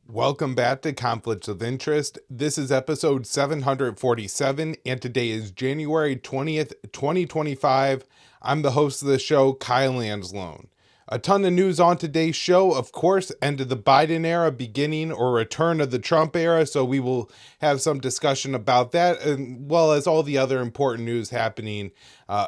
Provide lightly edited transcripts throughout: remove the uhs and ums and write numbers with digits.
Welcome back to Conflicts of Interest. This is episode 747, and today is January 20th, 2025. I'm the host of the show, Kyle Anzalone. A ton of news on today's show, of course, end of the Biden era, beginning or return of the Trump era, so we will have some discussion about that, as well as all the other important news happening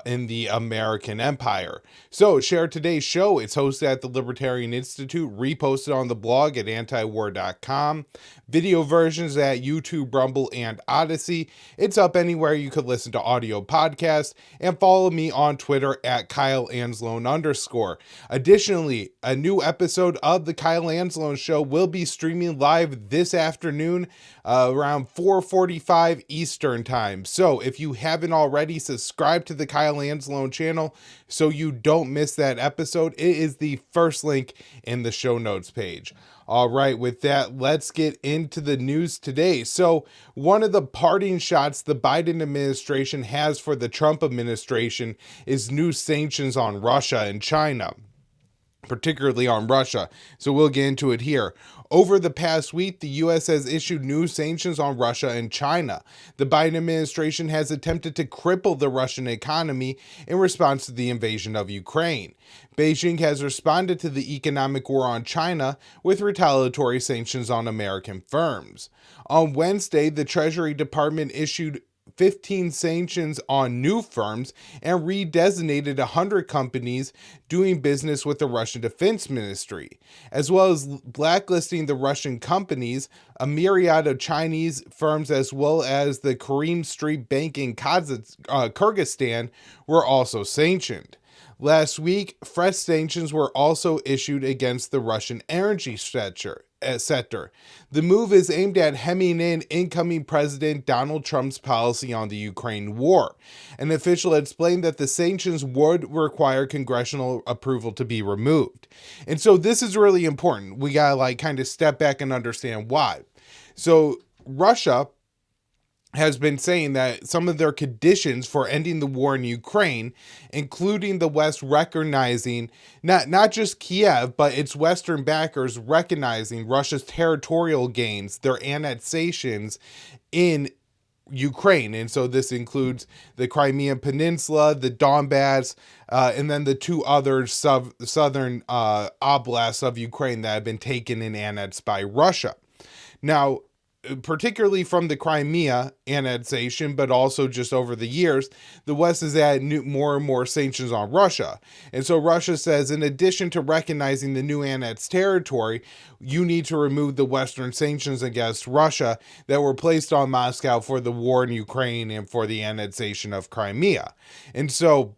in the American empire. So share today's show. It's hosted at the Libertarian Institute, reposted on the blog at antiwar.com. Video versions at YouTube, Rumble, and Odysee. It's up anywhere you could listen to audio podcasts, and follow me on Twitter at @KyleAnzalone_. Additionally, a new episode of the Kyle Anzalone Show will be streaming live this afternoon around 4:45 Eastern Time. So if you haven't already, subscribe to the Kyle Anzalone channel so you don't miss that episode. It is the first link in the show notes page. All right, with that, let's get into the news today. So one of the parting shots the Biden administration has for the Trump administration is new sanctions on Russia and China, particularly on Russia. So we'll get into it here. Over the past week, the U.S. has issued new sanctions on Russia and China. The Biden administration has attempted to cripple the Russian economy in response to the invasion of Ukraine. Beijing has responded to the economic war on China with retaliatory sanctions on American firms. On Wednesday, the Treasury Department issued 15 sanctions on new firms and redesignated 100 companies doing business with the Russian Defense Ministry, as well as blacklisting the Russian companies. A myriad of Chinese firms, as well as the Kareem Street Bank in Kyrgyzstan, were also sanctioned. Last week, fresh sanctions were also issued against the Russian energy sector. The move is aimed at hemming in incoming President Donald Trump's policy on the Ukraine war. An official explained that the sanctions would require congressional approval to be removed. And so this is really important. We gotta kind of step back and understand why. So Russia has been saying that some of their conditions for ending the war in Ukraine, including the West recognizing not just Kiev, but its Western backers recognizing Russia's territorial gains, their annexations in Ukraine. And so this includes the Crimean Peninsula, the Donbass, and then the two other southern oblasts of Ukraine that have been taken and annexed by Russia. Now, particularly from the Crimea annexation, but also just over the years, the West has added more and more sanctions on Russia. And so Russia says, in addition to recognizing the new annexed territory, you need to remove the Western sanctions against Russia that were placed on Moscow for the war in Ukraine and for the annexation of Crimea. And so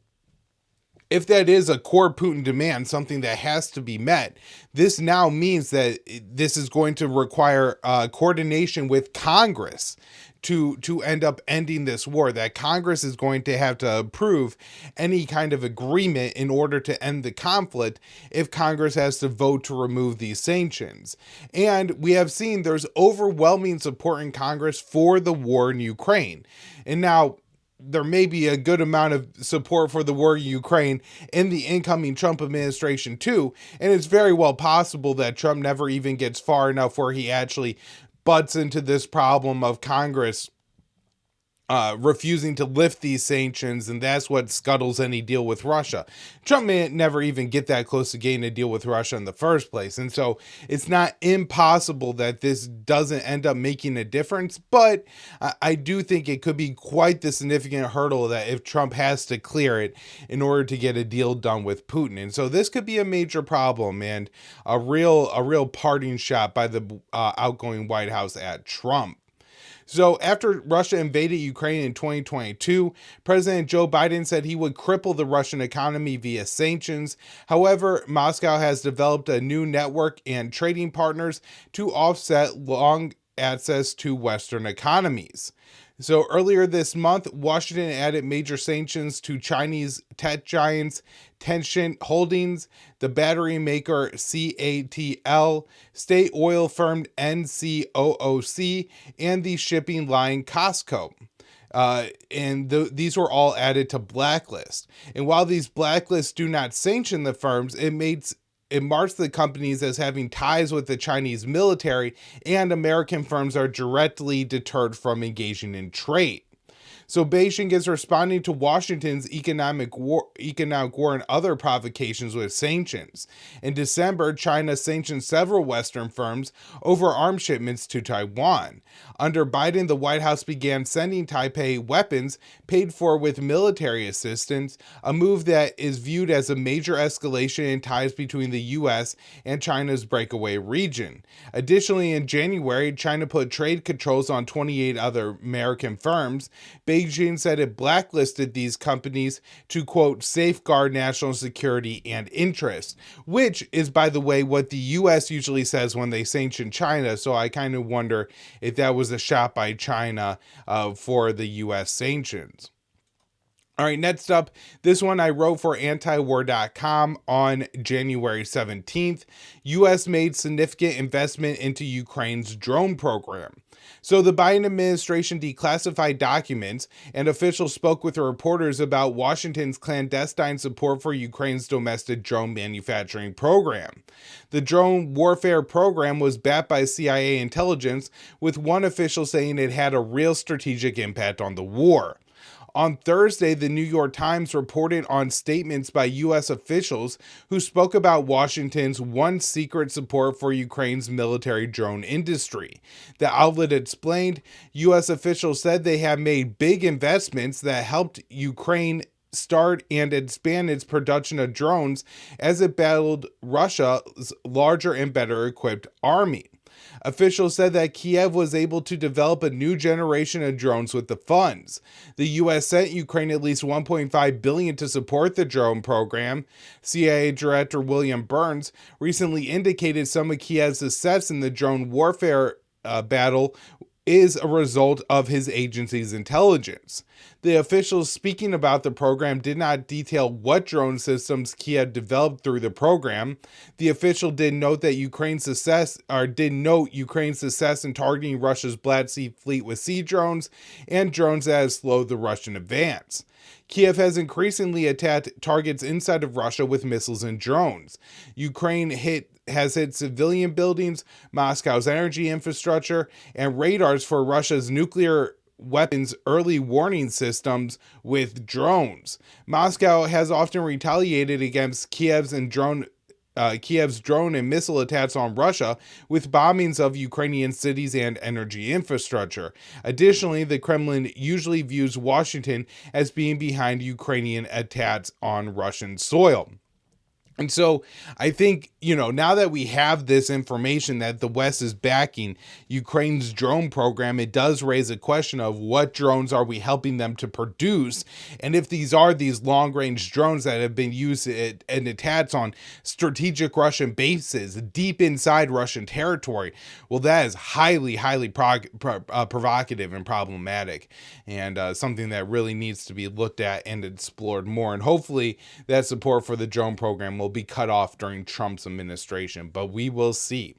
if that is a core Putin demand, something that has to be met, this now means that this is going to require coordination with Congress to end up ending this war, that Congress is going to have to approve any kind of agreement in order to end the conflict if Congress has to vote to remove these sanctions. And we have seen there's overwhelming support in Congress for the war in Ukraine. And now, there may be a good amount of support for the war in Ukraine in the incoming Trump administration too, and it's very well possible that Trump never even gets far enough where he actually butts into this problem of Congress refusing to lift these sanctions, and that's what scuttles any deal with Russia. Trump may never even get that close to getting a deal with Russia in the first place, and so it's not impossible that this doesn't end up making a difference, but I do think it could be quite the significant hurdle that if Trump has to clear it in order to get a deal done with Putin. And so this could be a major problem and a real parting shot by the outgoing White House at Trump. So after Russia invaded Ukraine in 2022, President Joe Biden said he would cripple the Russian economy via sanctions. However, Moscow has developed a new network and trading partners to offset long access to Western economies. So earlier this month, Washington added major sanctions to Chinese tech giants Tencent Holdings, the battery maker CATL, state oil firm NCOOC, and the shipping line Costco. These were all added to blacklist. And while these blacklists do not sanction the firms, it makes it marks the companies as having ties with the Chinese military, and American firms are directly deterred from engaging in trade. So Beijing is responding to Washington's economic war and other provocations with sanctions. In December, China sanctioned several Western firms over arms shipments to Taiwan. Under Biden, the White House began sending Taipei weapons paid for with military assistance, a move that is viewed as a major escalation in ties between the U.S. and China's breakaway region. Additionally, in January, China put trade controls on 28 other American firms. Beijing said it blacklisted these companies to, quote, safeguard national security and interests, which is, by the way, what the U.S. usually says when they sanction China. So I kind of wonder if that was a shot by China for the U.S. sanctions. All right, next up, this one I wrote for antiwar.com on January 17th. U.S. made significant investment into Ukraine's drone program. So the Biden administration declassified documents, and officials spoke with reporters about Washington's clandestine support for Ukraine's domestic drone manufacturing program. The drone warfare program was backed by CIA intelligence, with one official saying it had a real strategic impact on the war. On Thursday, the New York Times reported on statements by U.S. officials who spoke about Washington's one secret support for Ukraine's military drone industry. The outlet explained U.S. officials said they have made big investments that helped Ukraine start and expand its production of drones as it battled Russia's larger and better equipped army. Officials said that Kiev was able to develop a new generation of drones with the funds. The U.S. sent Ukraine at least $1.5 billion to support the drone program. CIA Director William Burns recently indicated some of Kiev's success in the drone warfare battle is a result of his agency's intelligence. The officials speaking about the program did not detail what drone systems Kiev developed through the program. The official did note Ukraine's success in targeting Russia's Black Sea fleet with sea drones and drones that have slowed the Russian advance. Kiev has increasingly attacked targets inside of Russia with missiles and drones. Ukraine has hit civilian buildings, Moscow's energy infrastructure, and radars for Russia's nuclear weapons early warning systems with drones. Moscow has often retaliated against Kiev's drone and missile attacks on Russia with bombings of Ukrainian cities and energy infrastructure. Additionally, the Kremlin usually views Washington as being behind Ukrainian attacks on Russian soil. And so I think, now that we have this information that the West is backing Ukraine's drone program, it does raise a question of what drones are we helping them to produce? And if these are these long-range drones that have been used in attacks on strategic Russian bases deep inside Russian territory, well, that is highly, highly provocative and problematic, and something that really needs to be looked at and explored more. And hopefully that support for the drone program will be cut off during Trump's administration, but we will see.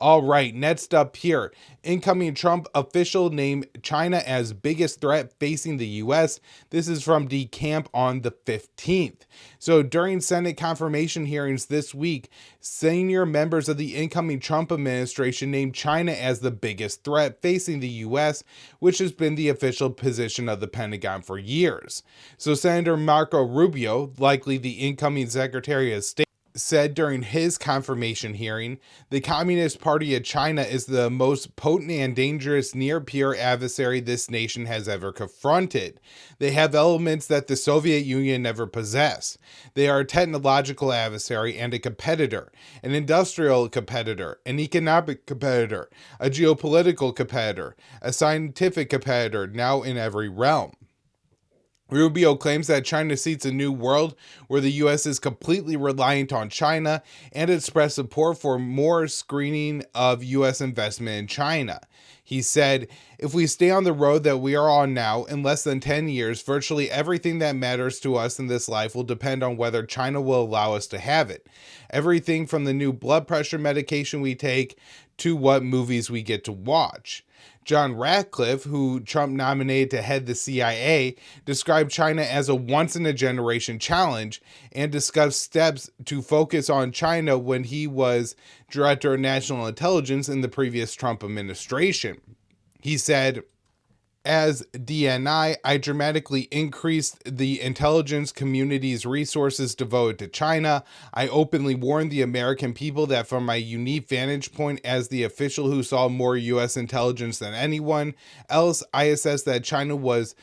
All right, next up here, incoming Trump official named China as biggest threat facing the U.S. This is from DeCamp on the 15th. So during Senate confirmation hearings this week, senior members of the incoming Trump administration named China as the biggest threat facing the U.S., which has been the official position of the Pentagon for years. So Senator Marco Rubio, likely the incoming Secretary of State, said during his confirmation hearing, the Communist Party of China is the most potent and dangerous near-peer adversary this nation has ever confronted. They have elements that the Soviet Union never possessed. They are a technological adversary and a competitor, an industrial competitor, an economic competitor, a geopolitical competitor, a scientific competitor, now in every realm. Rubio claims that China seeks a new world where the U.S. is completely reliant on China and expressed support for more screening of U.S. investment in China. He said, "If we stay on the road that we are on now, in less than 10 years, virtually everything that matters to us in this life will depend on whether China will allow us to have it. Everything from the new blood pressure medication we take to what movies we get to watch. John Ratcliffe, who Trump nominated to head the CIA, described China as a once-in-a-generation challenge and discussed steps to focus on China when he was Director of National Intelligence in the previous Trump administration. He said, "As DNI, I dramatically increased the intelligence community's resources devoted to China. I openly warned the American people that from my unique vantage point as the official who saw more U.S. intelligence than anyone else, I assessed that China was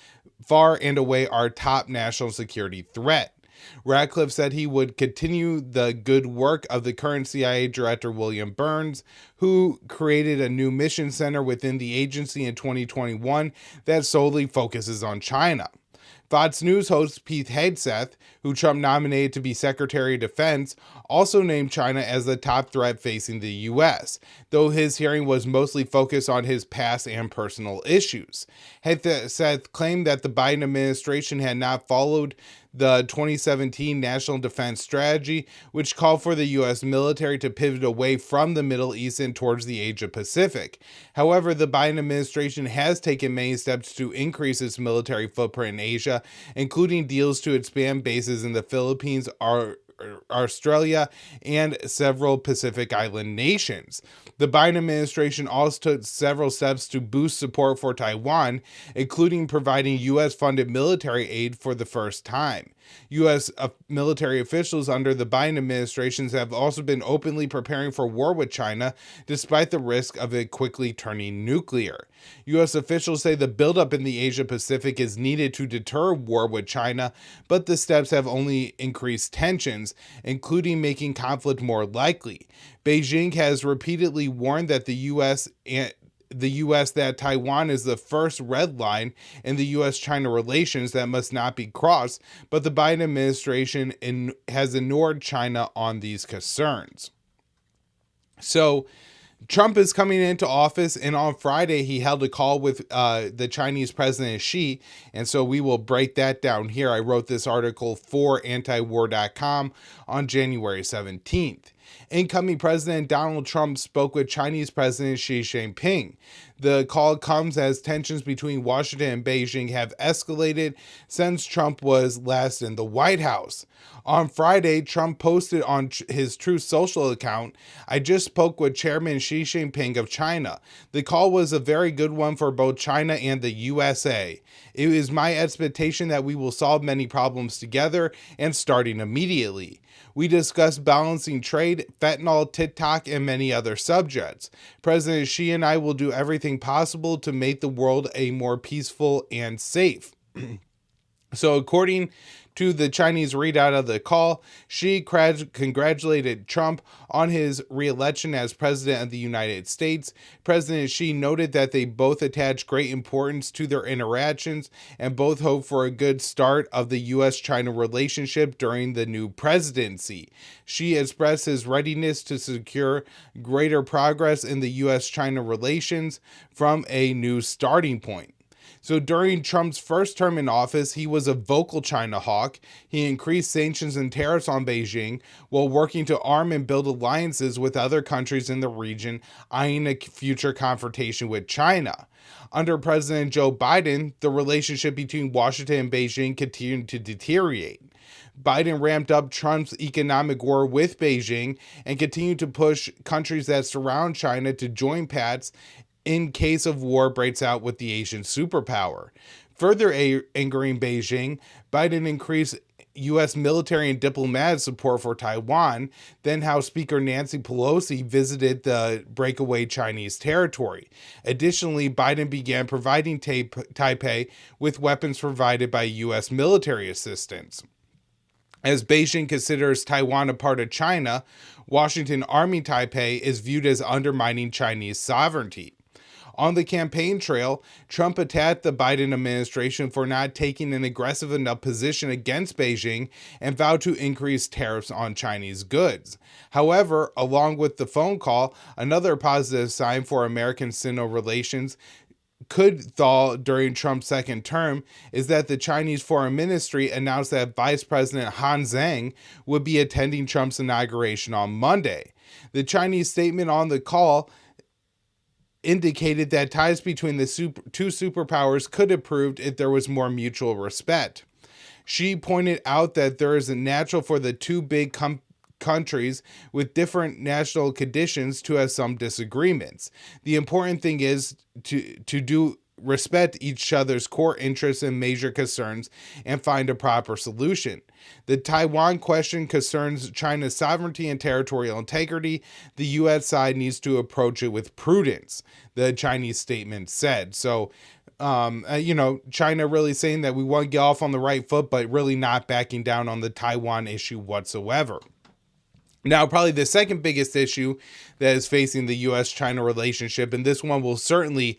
far and away our top national security threat." Ratcliffe said he would continue the good work of the current CIA Director William Burns, who created a new mission center within the agency in 2021 that solely focuses on China. Fox News host Pete Hegseth, who Trump nominated to be Secretary of Defense, also named China as the top threat facing the U.S., though his hearing was mostly focused on his past and personal issues. Hegseth claimed that the Biden administration had not followed the 2017 National Defense Strategy, which called for the U.S. military to pivot away from the Middle East and towards the Asia-Pacific. However, the Biden administration has taken many steps to increase its military footprint in Asia, including deals to expand bases in the Philippines, Australia, and several Pacific Island nations. The Biden administration also took several steps to boost support for Taiwan, including providing U.S.-funded military aid for the first time. U.S. military officials under the Biden administrations have also been openly preparing for war with China, despite the risk of it quickly turning nuclear. U.S. officials say the buildup in the Asia-Pacific is needed to deter war with China, but the steps have only increased tensions, including making conflict more likely. Beijing has repeatedly warned that the U.S. that Taiwan is the first red line in the U.S.-China relations that must not be crossed, but the Biden administration has ignored China on these concerns. So, Trump is coming into office, and on Friday he held a call with the Chinese President Xi, and so we will break that down here. I wrote this article for antiwar.com on January 17th. Incoming President Donald Trump spoke with Chinese President Xi Jinping. The call comes as tensions between Washington and Beijing have escalated since Trump was last in the White House. On Friday, Trump posted on his Truth Social account, "I just spoke with Chairman Xi Jinping of China. The call was a very good one for both China and the USA. It is my expectation that we will solve many problems together and starting immediately. We discussed balancing trade, fentanyl, TikTok, and many other subjects. President Xi and I will do everything possible to make the world a more peaceful and safe." So according to the Chinese readout of the call, Xi congratulated Trump on his re-election as President of the United States. President Xi noted that they both attach great importance to their interactions and both hope for a good start of the U.S.-China relationship during the new presidency. Xi expressed his readiness to secure greater progress in the U.S.-China relations from a new starting point. So during Trump's first term in office, he was a vocal China hawk. He increased sanctions and tariffs on Beijing while working to arm and build alliances with other countries in the region, eyeing a future confrontation with China. Under President Joe Biden, the relationship between Washington and Beijing continued to deteriorate. Biden ramped up Trump's economic war with Beijing and continued to push countries that surround China to join PACS in case of war breaks out with the Asian superpower. Further angering Beijing, Biden increased U.S. military and diplomatic support for Taiwan, then House Speaker Nancy Pelosi visited the breakaway Chinese territory. Additionally, Biden began providing Taipei with weapons provided by U.S. military assistance. As Beijing considers Taiwan a part of China, Washington arming Taipei is viewed as undermining Chinese sovereignty. On the campaign trail, Trump attacked the Biden administration for not taking an aggressive enough position against Beijing and vowed to increase tariffs on Chinese goods. However, along with the phone call, another positive sign for American-Sino relations could thaw during Trump's second term is that the Chinese Foreign Ministry announced that Vice President Han Zheng would be attending Trump's inauguration on Monday. The Chinese statement on the call indicated that ties between the two superpowers could have improved if there was more mutual respect. She pointed out that there is a natural for the two big countries with different national conditions to have some disagreements. The important thing is to respect each other's core interests and major concerns and find a proper solution. The Taiwan question concerns China's sovereignty and territorial integrity. The U.S. side needs to approach it with prudence, the Chinese statement said. So, China really saying that we want to get off on the right foot, but really not backing down on the Taiwan issue whatsoever. Now, probably the second biggest issue that is facing the U.S.-China relationship, and this one will certainly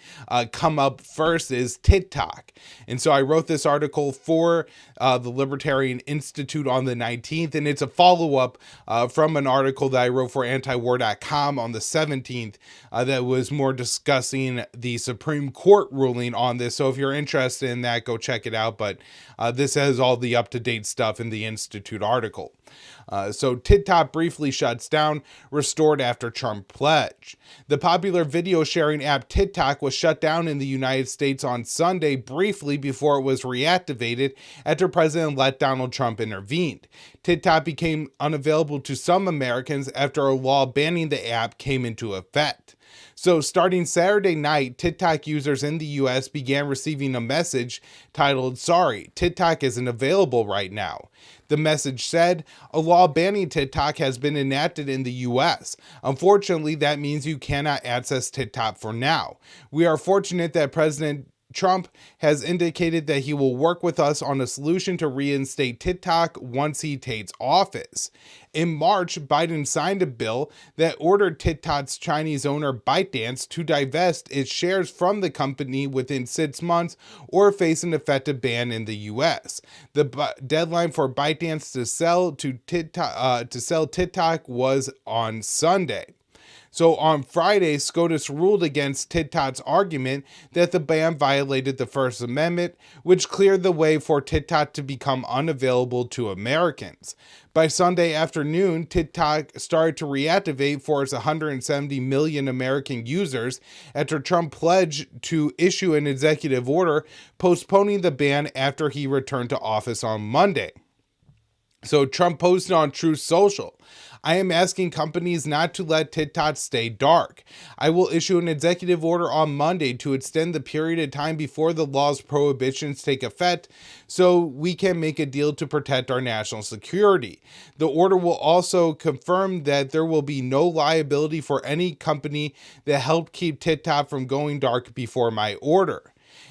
come up first, is TikTok. And so I wrote this article for the Libertarian Institute on the 19th, and it's a follow-up from an article that I wrote for antiwar.com on the 17th that was more discussing the Supreme Court ruling on this. So if you're interested in that, go check it out. But this has all the up-to-date stuff in the Institute article. So TikTok briefly shuts down, restored after Trump pledge. The popular video sharing app TikTok was shut down in the United States on Sunday briefly before it was reactivated after President-elect Donald Trump intervened. TikTok became unavailable to some Americans after a law banning the app came into effect. So starting Saturday night, TikTok users in the US began receiving a message titled, "Sorry, TikTok isn't available right now." The message said, "A law banning TikTok has been enacted in the US. Unfortunately, that means you cannot access TikTok for now. We are fortunate that President Trump has indicated that he will work with us on a solution to reinstate TikTok once he takes office." In March, Biden signed a bill that ordered TikTok's Chinese owner ByteDance to divest its shares from the company within 6 months or face an effective ban in the U.S. The deadline for ByteDance to sell TikTok was on Sunday. So on Friday, SCOTUS ruled against TikTok's argument that the ban violated the First Amendment, which cleared the way for TikTok to become unavailable to Americans. By Sunday afternoon, TikTok started to reactivate for its 170 million American users after Trump pledged to issue an executive order postponing the ban after he returned to office on Monday. So Trump posted on Truth Social, "I am asking companies not to let TikTok stay dark. I will issue an executive order on Monday to extend the period of time before the law's prohibitions take effect so we can make a deal to protect our national security. The order will also confirm that there will be no liability for any company that helped keep TikTok from going dark before my order."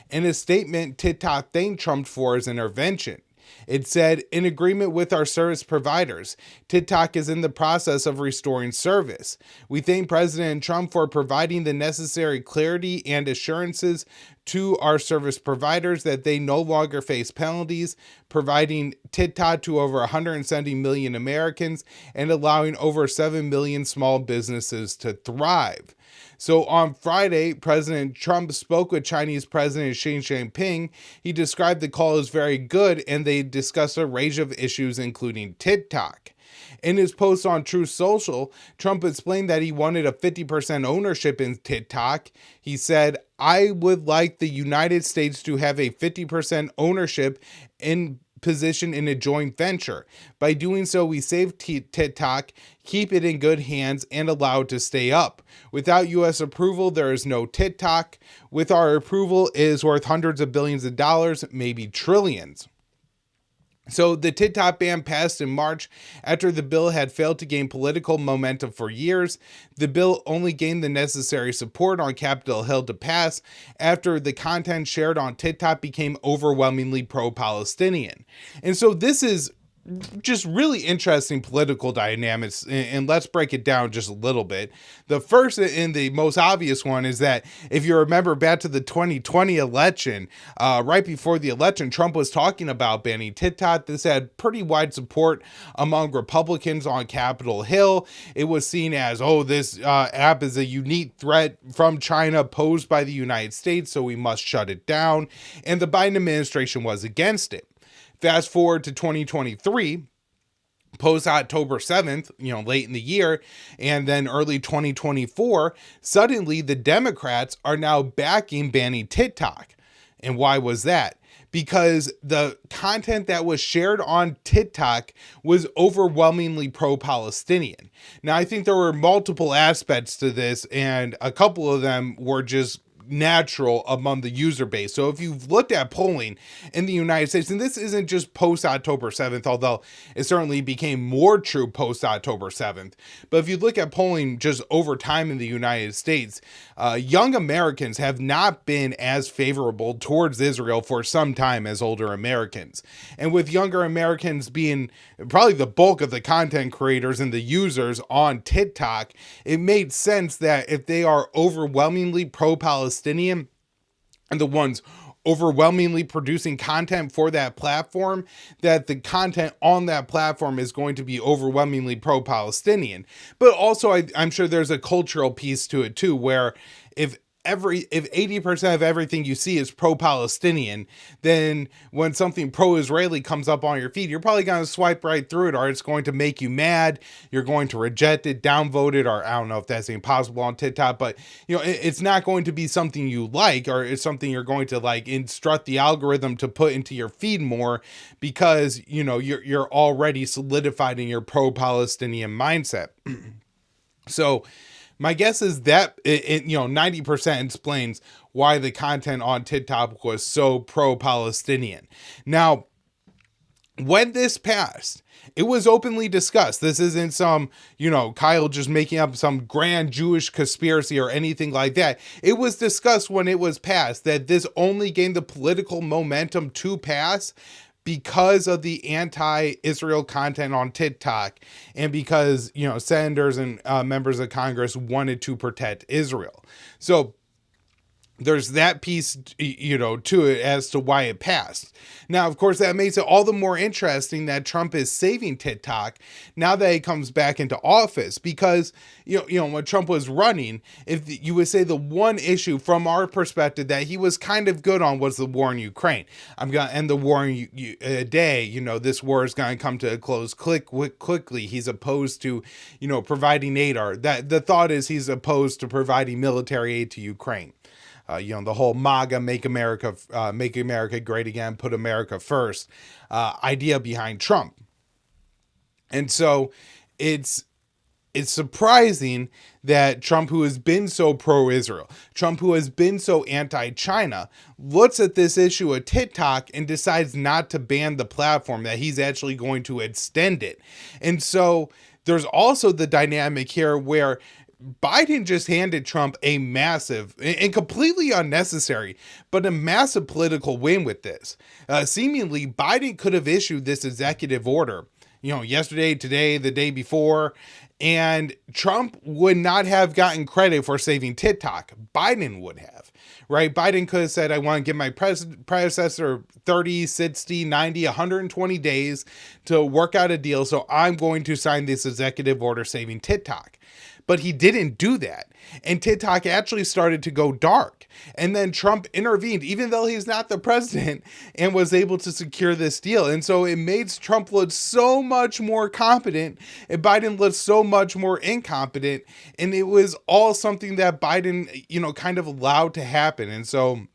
In a statement, TikTok thanked Trump for his intervention. It said, "In agreement with our service providers, TikTok is in the process of restoring service. We thank President Trump for providing the necessary clarity and assurances to our service providers that they no longer face penalties, providing TikTok to over 170 million Americans and allowing over 7 million small businesses to thrive." So on Friday, President Trump spoke with Chinese President Xi Jinping. He described the call as very good, and they discussed a range of issues, including TikTok. In his post on Truth Social, Trump explained that he wanted a 50% ownership in TikTok. He said, "I would like the United States to have a 50% ownership in position in a joint venture. By doing so, we save TikTok, keep it in good hands, and allow it to stay up. Without U.S. approval, there is no TikTok. With our approval, it is worth hundreds of billions of dollars, maybe trillions." So the TikTok ban passed in March after the bill had failed to gain political momentum for years. The bill only gained the necessary support on Capitol Hill to pass after the content shared on TikTok became overwhelmingly pro-Palestinian. And so this is just really interesting political dynamics, and let's break it down just a little bit. The first and the most obvious one is that if you remember back to the 2020 election, right before the election, Trump was talking about banning TikTok. This had pretty wide support among Republicans on Capitol Hill. It was seen as, this app is a unique threat from China posed by the United States, so we must shut it down. And the Biden administration was against it. Fast forward to 2023, post October 7th, late in the year, and then early 2024, suddenly the Democrats are now backing banning TikTok. And why was that? Because the content that was shared on TikTok was overwhelmingly pro-Palestinian. Now, I think there were multiple aspects to this, and a couple of them were just natural among the user base. So if you've looked at polling in the United States, and this isn't just post October 7th, although it certainly became more true post October 7th, but if you look at polling just over time in the United States, young Americans have not been as favorable towards Israel for some time as older Americans. And with younger Americans being probably the bulk of the content creators and the users on TikTok, it made sense that if they are overwhelmingly pro-Palestinian and the ones overwhelmingly producing content for that platform, that the content on that platform is going to be overwhelmingly pro-Palestinian. But also, I'm sure there's a cultural piece to it too, where if 80% of everything you see is pro-Palestinian, then when something pro-Israeli comes up on your feed, you're probably going to swipe right through it, or it's going to make you mad. You're going to reject it, downvote it, or I don't know if that's impossible on TikTok, but it's not going to be something you like, or it's something you're going to like instruct the algorithm to put into your feed more, because you're already solidified in your pro-Palestinian mindset. So my guess is that 90% explains why the content on TikTok was so pro-Palestinian. Now, when this passed, it was openly discussed. This isn't some, Kyle just making up some grand Jewish conspiracy or anything like that. It was discussed when it was passed that this only gained the political momentum to pass because of the anti-Israel content on TikTok, and because, senators and members of Congress wanted to protect Israel. So there's that piece, to it as to why it passed. Now, of course, that makes it all the more interesting that Trump is saving TikTok now that he comes back into office, because, when Trump was running, if you would say the one issue from our perspective that he was kind of good on was the war in Ukraine. I'm going to end the war in a day. This war is going to come to a close quickly. He's opposed to, providing aid, or that the thought is he's opposed to providing military aid to Ukraine. The whole MAGA, make America great again, put America first, idea behind Trump. And so it's surprising that Trump, who has been so pro-Israel, Trump, who has been so anti-China, looks at this issue of TikTok and decides not to ban the platform, that he's actually going to extend it. And so there's also the dynamic here where Biden just handed Trump a massive and completely unnecessary, but a massive political win with this. Seemingly, Biden could have issued this executive order, yesterday, today, the day before, and Trump would not have gotten credit for saving TikTok. Biden would have, right? Biden could have said, I want to give my predecessor 30, 60, 90, 120 days to work out a deal, so I'm going to sign this executive order saving TikTok. But he didn't do that. And TikTok actually started to go dark. And then Trump intervened, even though he's not the president, and was able to secure this deal. And so it made Trump look so much more competent, and Biden looked so much more incompetent. And it was all something that Biden, kind of allowed to happen. And so,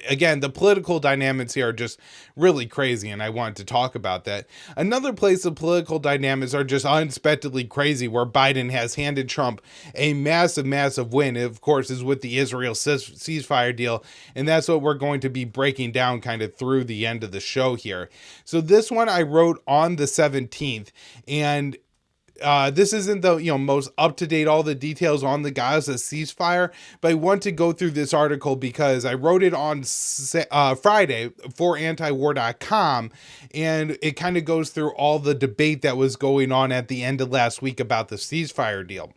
again, the political dynamics here are just really crazy, and I wanted to talk about that. Another place the political dynamics are just unexpectedly crazy, where Biden has handed Trump a massive, massive win, of course, is with the Israel ceasefire deal, and that's what we're going to be breaking down kind of through the end of the show here. So this one I wrote on the 17th, and this isn't the most up-to-date, all the details on the Gaza ceasefire, but I want to go through this article because I wrote it on Friday for antiwar.com, and it kind of goes through all the debate that was going on at the end of last week about the ceasefire deal.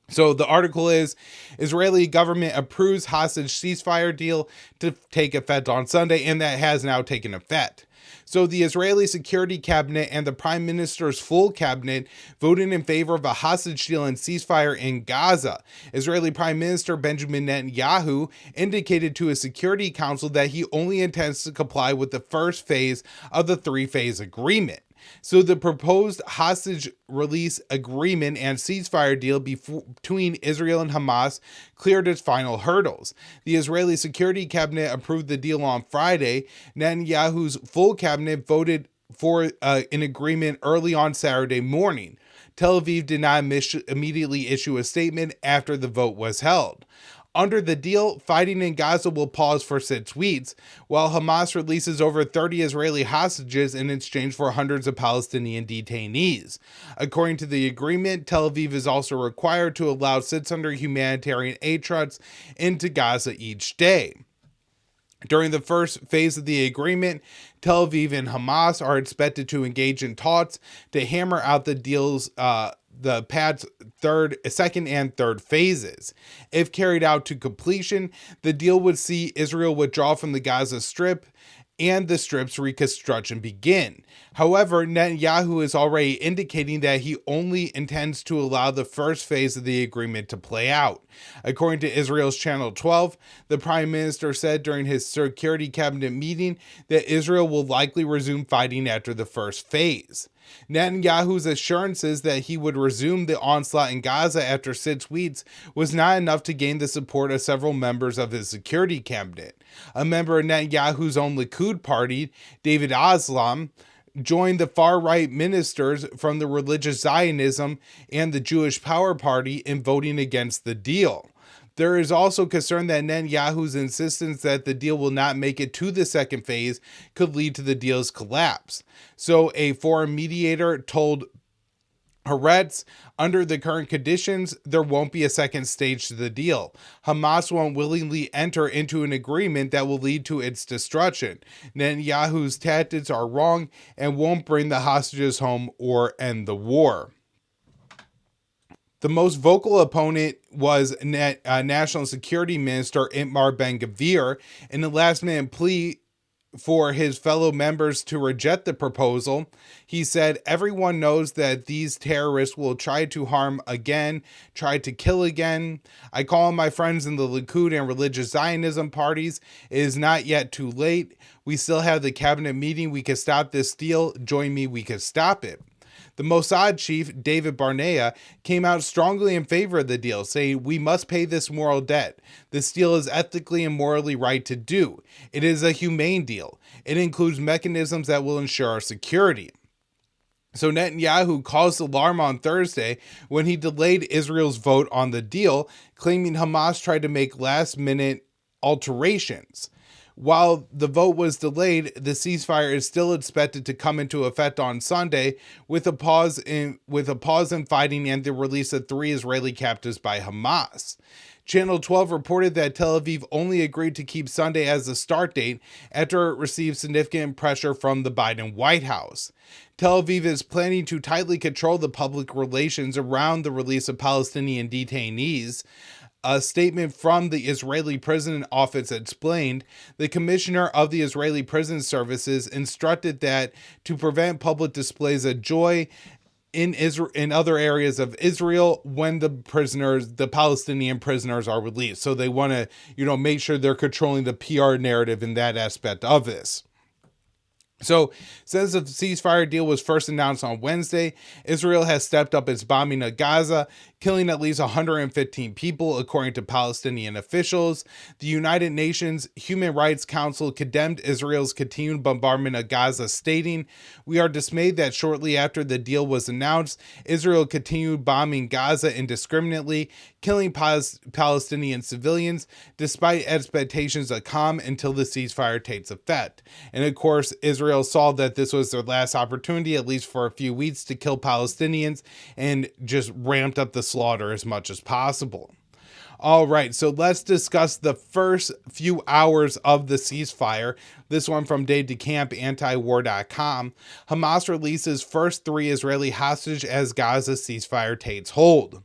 So the article is, Israeli government approves hostage ceasefire deal to take effect on Sunday, and that has now taken effect. So the Israeli Security Cabinet and the Prime Minister's full cabinet voted in favor of a hostage deal and ceasefire in Gaza. Israeli Prime Minister Benjamin Netanyahu indicated to his Security Council that he only intends to comply with the first phase of the three-phase agreement. So the proposed hostage release agreement and ceasefire deal between Israel and Hamas cleared its final hurdles. The Israeli Security Cabinet approved the deal on Friday. Netanyahu's full cabinet voted for an agreement early on Saturday morning. Tel Aviv did not immediately issue a statement after the vote was held. Under the deal, fighting in Gaza will pause for 6 weeks, while Hamas releases over 30 Israeli hostages in exchange for hundreds of Palestinian detainees. According to the agreement, Tel Aviv is also required to allow 600 humanitarian aid trucks into Gaza each day. During the first phase of the agreement, Tel Aviv and Hamas are expected to engage in talks to hammer out the deal's the pad's second and third phases. If carried out to completion, the deal would see Israel withdraw from the Gaza Strip and the Strip's reconstruction begin. However, Netanyahu is already indicating that he only intends to allow the first phase of the agreement to play out. According to Israel's Channel 12, the Prime Minister said during his Security Cabinet meeting that Israel will likely resume fighting after the first phase. Netanyahu's assurances that he would resume the onslaught in Gaza after 6 weeks was not enough to gain the support of several members of his security cabinet. A member of Netanyahu's own Likud party, David Aslam, joined the far-right ministers from the Religious Zionism and the Jewish Power Party in voting against the deal. There is also concern that Netanyahu's insistence that the deal will not make it to the second phase could lead to the deal's collapse. So a foreign mediator told Haaretz, under the current conditions, there won't be a second stage to the deal. Hamas won't willingly enter into an agreement that will lead to its destruction. Netanyahu's tactics are wrong and won't bring the hostages home or end the war. The most vocal opponent was National Security Minister Itamar Ben-Gvir in a last-minute plea for his fellow members to reject the proposal. He said, "Everyone knows that these terrorists will try to harm again, try to kill again. I call on my friends in the Likud and Religious Zionism parties. It is not yet too late. We still have the cabinet meeting. We can stop this deal. Join me. We can stop it." The Mossad chief, David Barnea, came out strongly in favor of the deal, saying, "We must pay this moral debt. This deal is ethically and morally right to do. It is a humane deal. It includes mechanisms that will ensure our security." So Netanyahu caused alarm on Thursday when he delayed Israel's vote on the deal, claiming Hamas tried to make last-minute alterations. While the vote was delayed, the ceasefire is still expected to come into effect on Sunday, with a pause in fighting and the release of 3 Israeli captives by Hamas. Channel 12 reported that Tel Aviv only agreed to keep Sunday as the start date after it received significant pressure from the Biden White House. Tel Aviv is planning to tightly control the public relations around the release of Palestinian detainees. A statement from the Israeli Prison Office explained, the commissioner of the Israeli Prison Services instructed that to prevent public displays of joy in other areas of Israel when the Palestinian prisoners are released. So they want to, make sure they're controlling the PR narrative in that aspect of this. So, since the ceasefire deal was first announced on Wednesday, Israel has stepped up its bombing of Gaza, killing at least 115 people, according to Palestinian officials. The United Nations Human Rights Council condemned Israel's continued bombardment of Gaza, stating, "We are dismayed that shortly after the deal was announced, Israel continued bombing Gaza indiscriminately, killing Palestinian civilians, despite expectations of calm until the ceasefire takes effect." And of course, Israel saw that this was their last opportunity, at least for a few weeks, to kill Palestinians, and just ramped up the slaughter as much as possible. All right, so let's discuss the first few hours of the ceasefire. This one from Dave DeCamp, antiwar.com. Hamas releases first 3 Israeli hostages as Gaza ceasefire takes hold.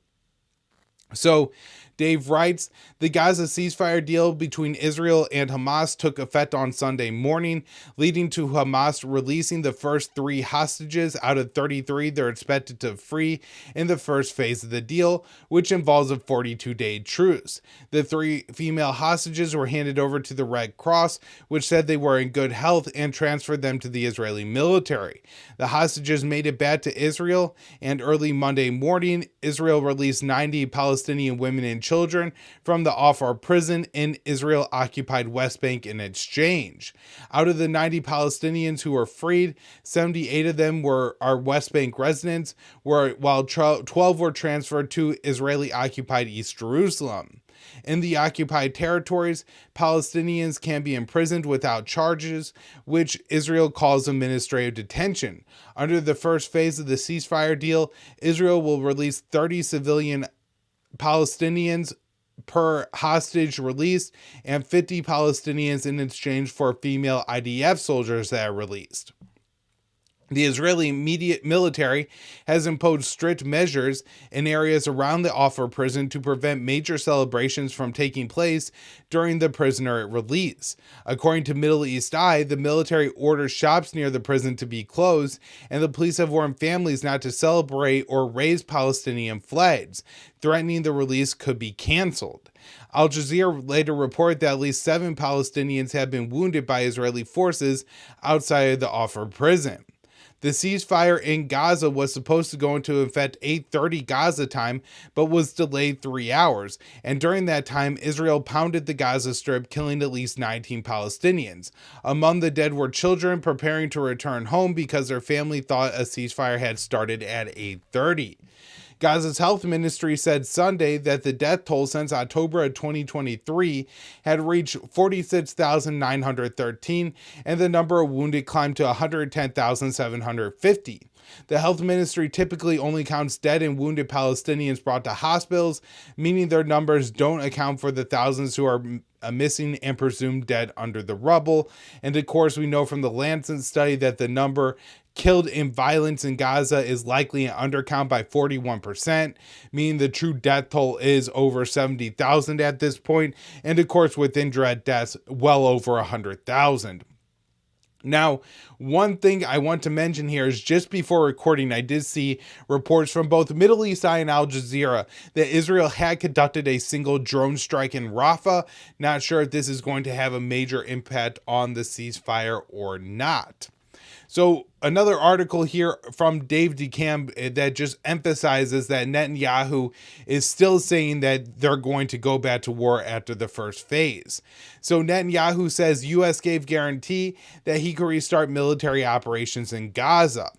So Dave writes, the Gaza ceasefire deal between Israel and Hamas took effect on Sunday morning, leading to Hamas releasing the first 3 hostages out of 33 they're expected to free in the first phase of the deal, which involves a 42-day truce. The 3 female hostages were handed over to the Red Cross, which said they were in good health, and transferred them to the Israeli military. The hostages made it back to Israel, and early Monday morning, Israel released 90 Palestinian women and children from the Al-Far prison in Israel-occupied West Bank in exchange. Out of the 90 Palestinians who were freed, 78 of them are West Bank residents, while 12 were transferred to Israeli-occupied East Jerusalem. In the occupied territories, Palestinians can be imprisoned without charges, which Israel calls administrative detention. Under the first phase of the ceasefire deal, Israel will release 30 civilian Palestinians per hostage released and 50 Palestinians in exchange for female IDF soldiers that are released. The Israeli military has imposed strict measures in areas around the Al-Far prison to prevent major celebrations from taking place during the prisoner release. According to Middle East Eye, the military orders shops near the prison to be closed, and the police have warned families not to celebrate or raise Palestinian flags, threatening the release could be canceled. Al Jazeera later reported that at least 7 Palestinians have been wounded by Israeli forces outside of the Al-Far prison. The ceasefire in Gaza was supposed to go into effect 8:30 Gaza time, but was delayed 3 hours, and during that time, Israel pounded the Gaza Strip, killing at least 19 Palestinians. Among the dead were children preparing to return home because their family thought a ceasefire had started at 8:30. Gaza's health ministry said Sunday that the death toll since October of 2023 had reached 46,913, and the number of wounded climbed to 110,750. The health ministry typically only counts dead and wounded Palestinians brought to hospitals, meaning their numbers don't account for the thousands who are missing and presumed dead under the rubble. And of course, we know from the Lancet study that the number killed in violence in Gaza is likely an undercount by 41%, meaning the true death toll is over 70,000 at this point, and of course with indirect deaths well over 100,000. Now, one thing I want to mention here is just before recording, I did see reports from both Middle East Eye and Al Jazeera that Israel had conducted a single drone strike in Rafah. Not sure if this is going to have a major impact on the ceasefire or not. So another article here from Dave DeCamp that just emphasizes that Netanyahu is still saying that they're going to go back to war after the first phase. So Netanyahu says U.S. gave guarantee that he could restart military operations in Gaza.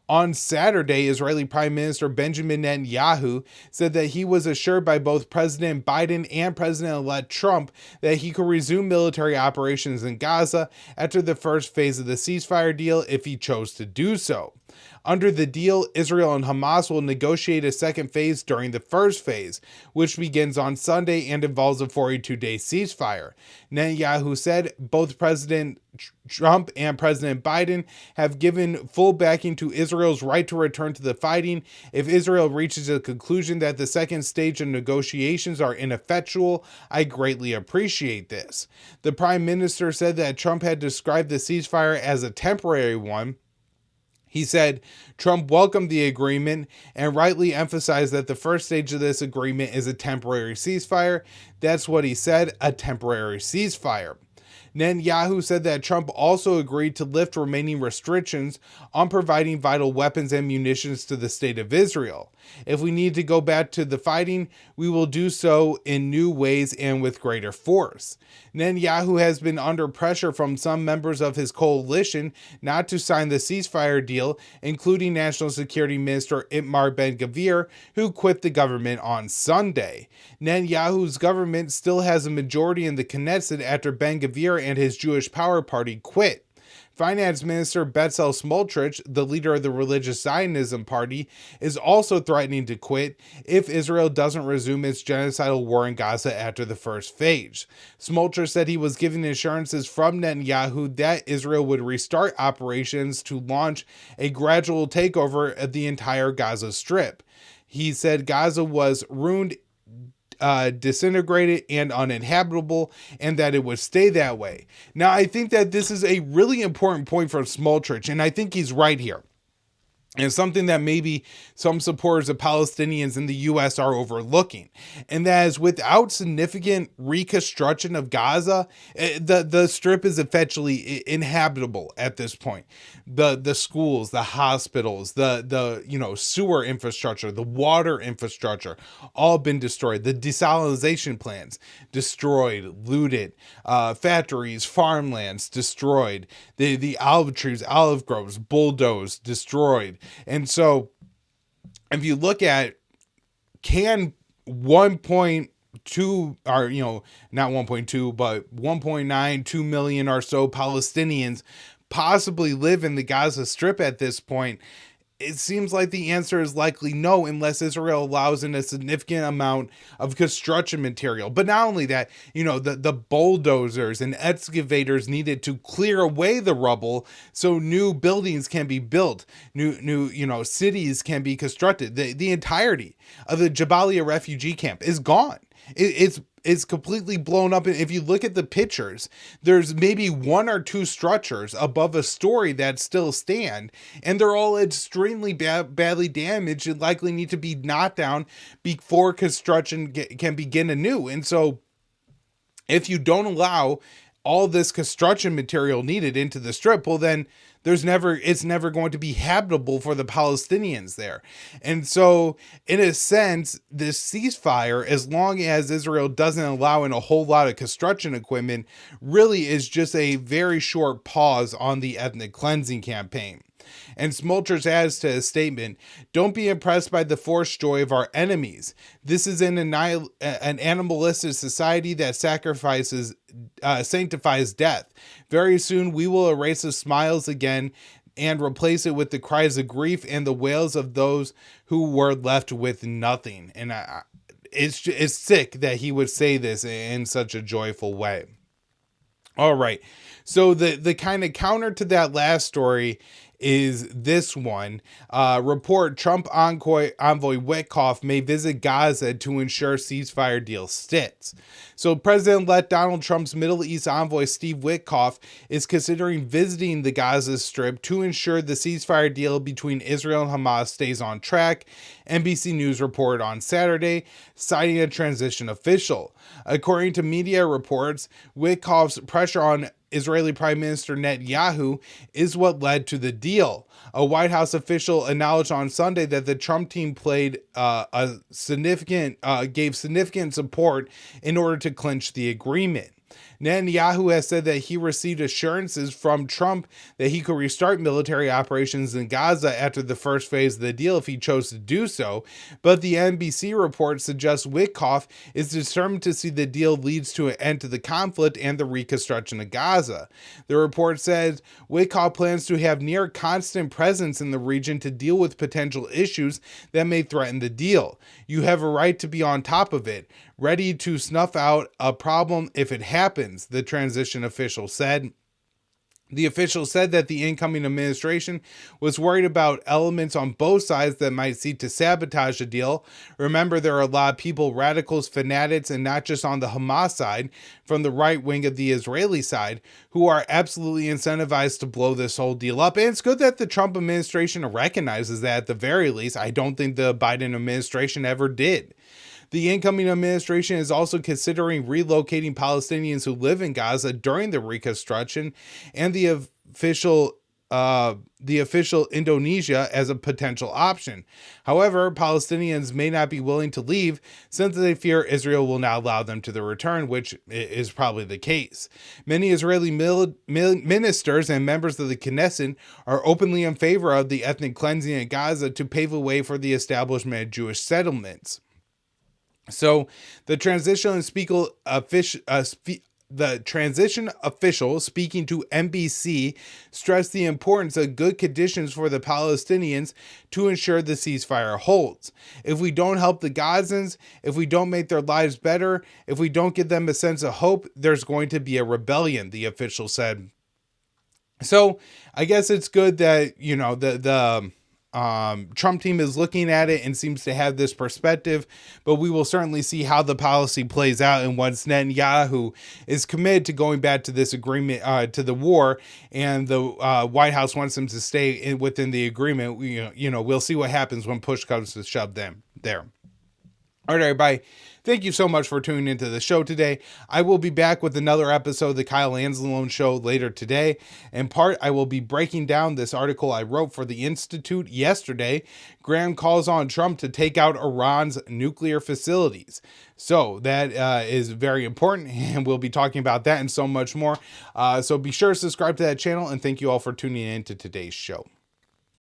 On Saturday, Israeli Prime Minister Benjamin Netanyahu said that he was assured by both President Biden and President-elect Trump that he could resume military operations in Gaza after the first phase of the ceasefire deal if he chose to do so. Under the deal, Israel and Hamas will negotiate a second phase during the first phase, which begins on Sunday and involves a 42-day ceasefire. Netanyahu said both President Trump and President Biden have given full backing to Israel's right to return to the fighting if Israel reaches a conclusion that the second stage of negotiations are ineffectual. I greatly appreciate this. The Prime Minister said that Trump had described the ceasefire as a temporary one. He said Trump welcomed the agreement and rightly emphasized that the first stage of this agreement is a temporary ceasefire. That's what he said, a temporary ceasefire. Netanyahu said that Trump also agreed to lift remaining restrictions on providing vital weapons and munitions to the state of Israel. If we need to go back to the fighting, we will do so in new ways and with greater force. Netanyahu has been under pressure from some members of his coalition not to sign the ceasefire deal, including National Security Minister Itamar Ben-Gvir, who quit the government on Sunday. Netanyahu's government still has a majority in the Knesset after Ben-Gvir and his Jewish Power Party quit. Finance Minister Bezalel Smotrich, the leader of the Religious Zionism Party, is also threatening to quit if Israel doesn't resume its genocidal war in Gaza after the first phase. Smotrich said he was given assurances from Netanyahu that Israel would restart operations to launch a gradual takeover of the entire Gaza Strip. He said Gaza was ruined disintegrated and uninhabitable, and that it would stay that way. Now, I think that this is a really important point from Smoltrich, and I think he's right here. And something that maybe some supporters of Palestinians in the U.S. are overlooking. And that is, without significant reconstruction of Gaza, the strip is effectively inhabitable at this point. The schools, the hospitals, the sewer infrastructure, the water infrastructure, all been destroyed. The desalination plants destroyed, looted, factories, farmlands destroyed, the olive trees, olive groves bulldozed, destroyed. And so if you look at, can 1.2, or, not 1.2, but 1.92 million or so Palestinians possibly live in the Gaza Strip at this point, it seems like the answer is likely no, unless Israel allows in a significant amount of construction material. But not only that, the bulldozers and excavators needed to clear away the rubble so new buildings can be built, new cities can be constructed. The entirety of the Jabalia refugee camp is gone. It's completely blown up. And if you look at the pictures, there's maybe one or two structures above a story that still stand, and they're all extremely badly damaged and likely need to be knocked down before construction can begin anew. And so if you don't allow all this construction material needed into the strip, well, then it's never going to be habitable for the Palestinians there. And so, in a sense, this ceasefire, as long as Israel doesn't allow in a whole lot of construction equipment, really is just a very short pause on the ethnic cleansing campaign. And Smoltrich adds to his statement, "Don't be impressed by the forced joy of our enemies. This is an animalistic society that sanctifies death. Very soon we will erase the smiles again and replace it with the cries of grief and the wails of those who were left with nothing." And it's sick that he would say this in such a joyful way. All right. So the kind of counter to that last story is this one. Report: Trump envoy Witkoff may visit Gaza to ensure ceasefire deal sticks. So President-elect Donald Trump's Middle East envoy Steve Witkoff is considering visiting the Gaza Strip to ensure the ceasefire deal between Israel and Hamas stays on track, NBC News reported on Saturday, citing a transition official. According to media reports, Witkoff's pressure on Israeli Prime Minister Netanyahu is what led to the deal. A White House official acknowledged on Sunday that the Trump team gave significant support in order to clinch the agreement. Netanyahu has said that he received assurances from Trump that he could restart military operations in Gaza after the first phase of the deal if he chose to do so, but the NBC report suggests Witkoff is determined to see the deal leads to an end to the conflict and the reconstruction of Gaza. The report says Witkoff plans to have near constant presence in the region to deal with potential issues that may threaten the deal. "You have a right to be on top of it, ready to snuff out a problem if it happens," the transition official said. The official said that the incoming administration was worried about elements on both sides that might seek to sabotage the deal. Remember, there are a lot of people, radicals, fanatics, and not just on the Hamas side, from the right wing of the Israeli side, who are absolutely incentivized to blow this whole deal up. And it's good that the Trump administration recognizes that at the very least. I don't think the Biden administration ever did. The incoming administration is also considering relocating Palestinians who live in Gaza during the reconstruction, and the official Indonesia as a potential option. However, Palestinians may not be willing to leave since they fear Israel will not allow them to return, which is probably the case. Many Israeli ministers and members of the Knesset are openly in favor of the ethnic cleansing in Gaza to pave a way for the establishment of Jewish settlements. So the transition official speaking to NBC stressed the importance of good conditions for the Palestinians to ensure the ceasefire holds. "If we don't help the Gazans, if we don't make their lives better, if we don't give them a sense of hope, there's going to be a rebellion," the official said. So I guess it's good that, Trump team is looking at it and seems to have this perspective, but we will certainly see how the policy plays out. And once Netanyahu is committed to going back to this agreement, to the war, and the White House wants him to stay within the agreement, we'll see what happens when push comes to shove them there. All right, everybody. Thank you so much for tuning into the show today. I will be back with another episode of the Kyle Anzalone Show later today. In part, I will be breaking down this article I wrote for the Institute yesterday. Graham calls on Trump to take out Iran's nuclear facilities. So that is very important, and we'll be talking about that and so much more. So be sure to subscribe to that channel, and thank you all for tuning in to today's show.